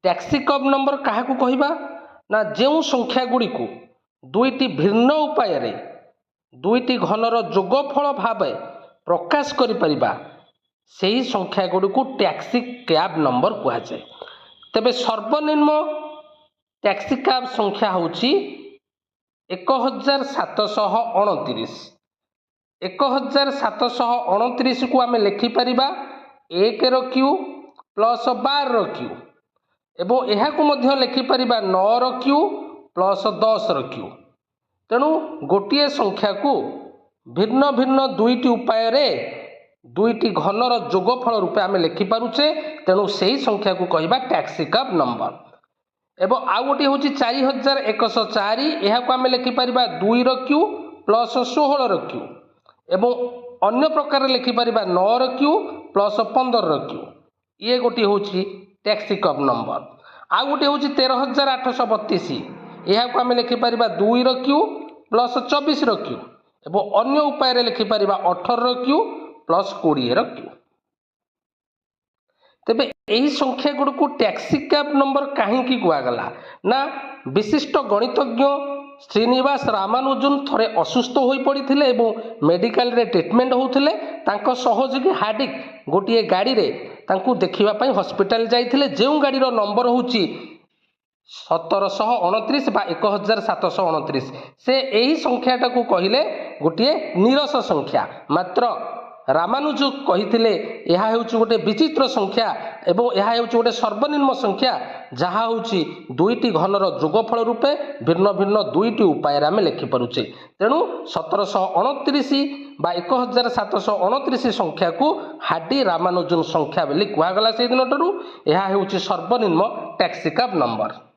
Taxi cup number क्या कहवा ना जो संख्या गुड़ी को दुईटी भिन्न उपाय दुईटी घनर जोगफल भाव प्रकाश करिपरिबा सेही संख्या गुड़ी को टैक्सी कैब नंबर कहुए। तेबे सर्वनिम्न टैक्सी कैब संख्या होची 1729। 1729 को आम लिखिपर 1 रो क्यू प्लस 12 रो क्यू एवं यह लिखिपर 9 रो क्यू प्लस 10 रो क्यू। तेणु गोटे संख्या को भिन्न भिन्न दुईटी उपाय दुईटी घनर जोगफल रूपे आम लिखिपारुचे। तेणु से संख्या को कहवा टैक्सी कैब नंबर। एवं आउ गोटे हूँ 4104 यह आम लिखिपर 2 रो क्यू प्लस 16 रो क्यू एवं अन्य प्रकार लिखिपर 9 रो क्यू प्लस 15 रो क्यू। ये गोटे हूँ टैक्सी कैब नंबर। आउ गोटे हूँ 13832 यह आम लिखिपर 2 रो क्यू प्लस 24 रो क्यू एवं अन्य उपाय लिखिपर 18 रो क्यू प्लस 20 रो क्यू। तेबे यही संख्या गुड़ को टैक्सी कैब नंबर कहीं कहगला ना विशिष्ट गणितज्ञ श्रीनिवास रामानुजन थरे असुस्थ हो पड़ते एवं मेडिकल रे ट्रीटमेंट होते सहयोगी हार्दिक गोटे गाड़ी रे तांकू देखिबा पई हॉस्पिटल जाइथिले। जो गाड़ी रो नंबर होची 1729 बा 1729 से यही संख्याटा को कहले गोटे नीरस संख्या। मात्र रामानुज कही यह हूँ गोटे विचित्र संख्या एवं यह हूँ गोटे सर्वनिम्न संख्या जहाँ हूँ दुईटी घनर जोगफल रूपे भिन्न भिन्न दुईटी उपाय आम लिखिपरुचे। तेणु 1729 बा 1729 संख्या को हार्डी रामानुजन संख्या बोली कहगला से दिन ठारू यह हूँ सर्वनिम्न टैक्सी कैब नंबर।